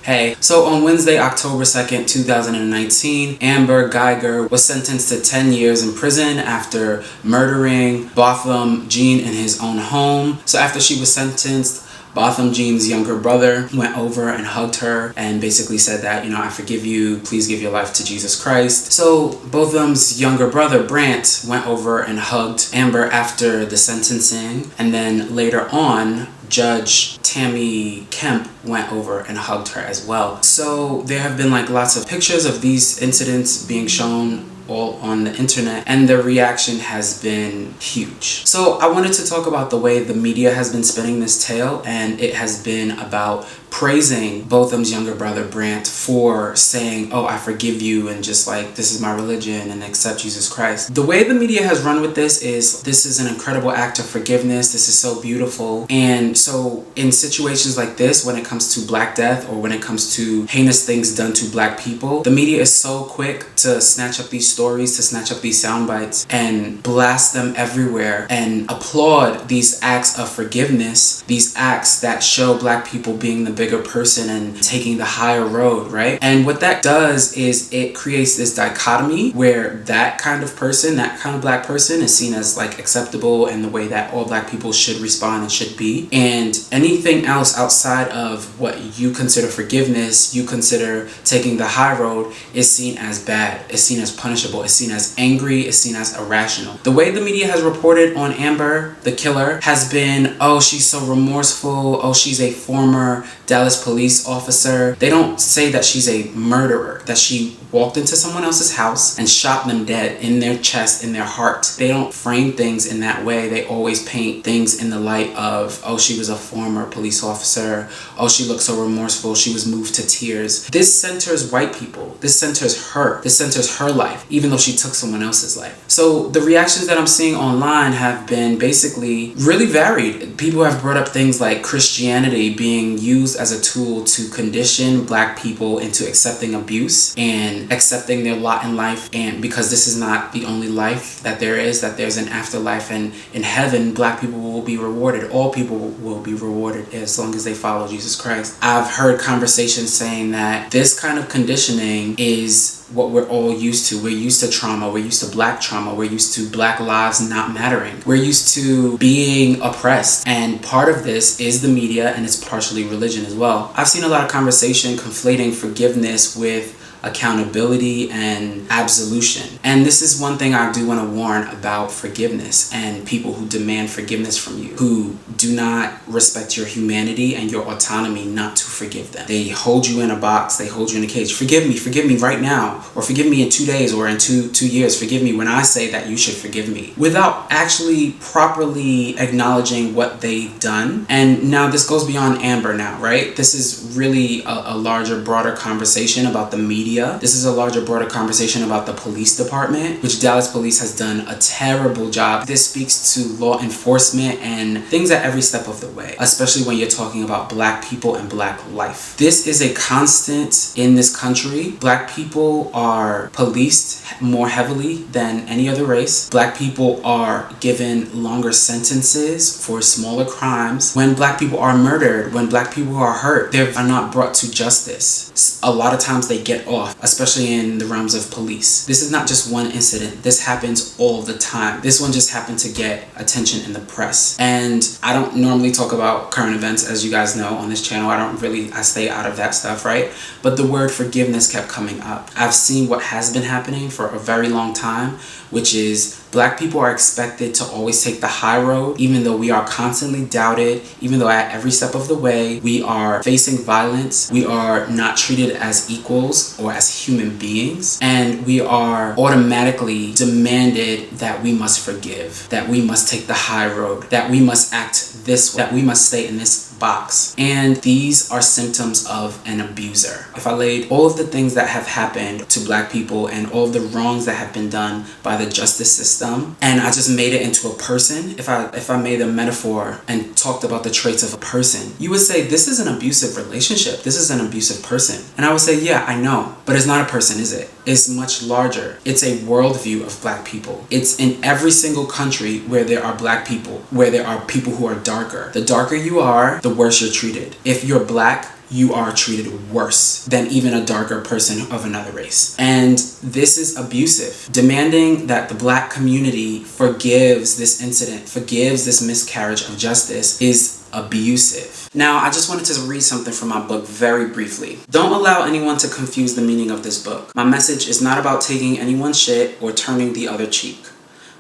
Hey, so on Wednesday, October 2nd, 2019, Amber Guyger was sentenced to 10 years in prison after murdering Botham Jean in his own home. So after she was sentenced, Botham Jean's younger brother went over and hugged her and basically said that, I forgive you, please give your life to Jesus Christ. So Botham's younger brother, Brant, went over and hugged Amber after the sentencing, and then later on, Judge Tammy Kemp went over and hugged her as well. So there have been lots of pictures of these incidents being shown all on the internet, and the reaction has been huge. So I wanted to talk about the way the media has been spinning this tale, and it has been about praising Botham's younger brother Brant for saying, oh, I forgive you, and just this is my religion and accept Jesus Christ. The way the media has run with this is an incredible act of forgiveness. This is so beautiful. And so in situations like this, when it comes to Black death or when it comes to heinous things done to Black people, the media is so quick to snatch up these stories, to snatch up these sound bites and blast them everywhere and applaud these acts of forgiveness, these acts that show Black people being the bigger person and taking the higher road, right? And what that does is it creates this dichotomy where that kind of person, that kind of Black person is seen as acceptable in the way that all Black people should respond and should be. And anything else outside of what you consider forgiveness, you consider taking the high road, is seen as bad, is seen as punishable, is seen as angry, is seen as irrational. The way the media has reported on Amber, the killer, has been, oh, she's so remorseful, oh, she's a former Dallas police officer. They don't say that she's a murderer, that she walked into someone else's house and shot them dead in their chest, in their heart. They don't frame things in that way. They always paint things in the light of, oh, she was a former police officer, oh, she looked so remorseful, she was moved to tears. This centers white people. This centers her. This centers her life, even though she took someone else's life. So the reactions that I'm seeing online have been basically really varied. People have brought up things like Christianity being used as a tool to condition Black people into accepting abuse and accepting their lot in life, and because this is not the only life that there is, that there's an afterlife, and in heaven Black people will be rewarded. All people will be rewarded as long as they follow Jesus Christ. I've heard conversations saying that this kind of conditioning is what we're all used to. We're used to trauma. We're used to Black trauma. We're used to Black lives not mattering. We're used to being oppressed. And part of this is the media, and it's partially religion as well. I've seen a lot of conversation conflating forgiveness with accountability and absolution. And this is one thing I do want to warn about forgiveness and people who demand forgiveness from you, who do not respect your humanity and your autonomy not to forgive them. They hold you in a box, they hold you in a cage. Forgive me right now, or forgive me in 2 days or in two years. Forgive me when I say that you should forgive me, without actually properly acknowledging what they've done. And now this goes beyond Amber now, right? This is really a larger, broader conversation about the media. This is a larger, broader conversation about the police department, which Dallas police has done a terrible job. This speaks to law enforcement and things at every step of the way, especially when you're talking about Black people and Black life. This is a constant in this country. Black people are policed more heavily than any other race. Black people are given longer sentences for smaller crimes. When Black people are murdered, when Black people are hurt, they are not brought to justice. A lot of times they get off, especially in the realms of police. This is not just one incident. This happens all the time. This one just happened to get attention in the press. And I don't normally talk about current events, as you guys know, on this channel. I stay out of that stuff, right? But the word forgiveness kept coming up. I've seen what has been happening for a very long time, which is Black people are expected to always take the high road, even though we are constantly doubted, even though at every step of the way we are facing violence, we are not treated as equals or as human beings, and we are automatically demanded that we must forgive, that we must take the high road, that we must act this way, that we must stay in this box. And these are symptoms of an abuser. If I laid all of the things that have happened to Black people and all of the wrongs that have been done by the justice system, and I just made it into a person, if I made a metaphor and talked about the traits of a person, you would say, this is an abusive relationship. This is an abusive person. And I would say, yeah, I know, but it's not a person, is it? is much larger. It's a worldview of black people. It's in every single country where there are black people, where there are people who are darker. The darker you are, the worse you're treated. If you're black, you are treated worse than even a darker person of another race. And this is abusive. Demanding that the black community forgives this incident, forgives this miscarriage of justice, is abusive. Now, I just wanted to read something from my book very briefly. Don't allow anyone to confuse the meaning of this book. My message is not about taking anyone's shit or turning the other cheek.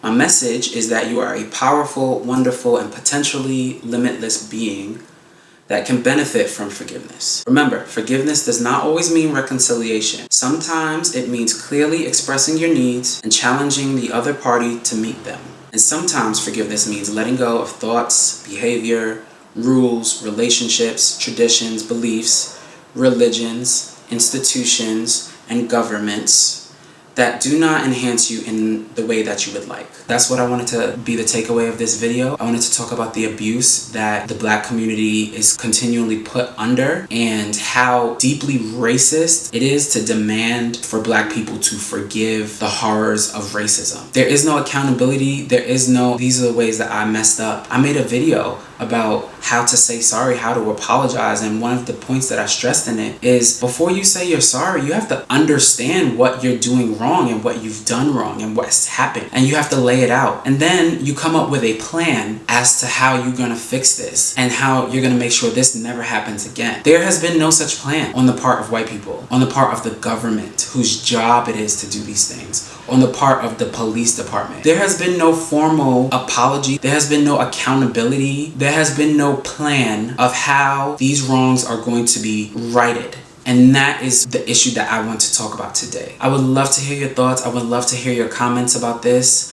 My message is that you are a powerful, wonderful, and potentially limitless being that can benefit from forgiveness. Remember, forgiveness does not always mean reconciliation. Sometimes it means clearly expressing your needs and challenging the other party to meet them. And sometimes forgiveness means letting go of thoughts, behavior, rules, relationships, traditions, beliefs, religions, institutions, and governments that do not enhance you in the way that you would like. That's what I wanted to be the takeaway of this video. I wanted to talk about the abuse that the black community is continually put under and how deeply racist it is to demand for black people to forgive the horrors of racism. There is no accountability. There is no, these are the ways that I messed up. I made a video about how to say sorry, how to apologize, and one of the points that I stressed in it is before you say you're sorry, you have to understand what you're doing wrong and what you've done wrong and what's happened, and you have to lay it out, and then you come up with a plan as to how you're gonna fix this and how you're gonna make sure this never happens again. There has been no such plan on the part of white people, on the part of the government whose job it is to do these things, on the part of the police department. There has been no formal apology. There has been no accountability. There has been no plan of how these wrongs are going to be righted. And that is the issue that I want to talk about today. I would love to hear your thoughts. I would love to hear your comments about this.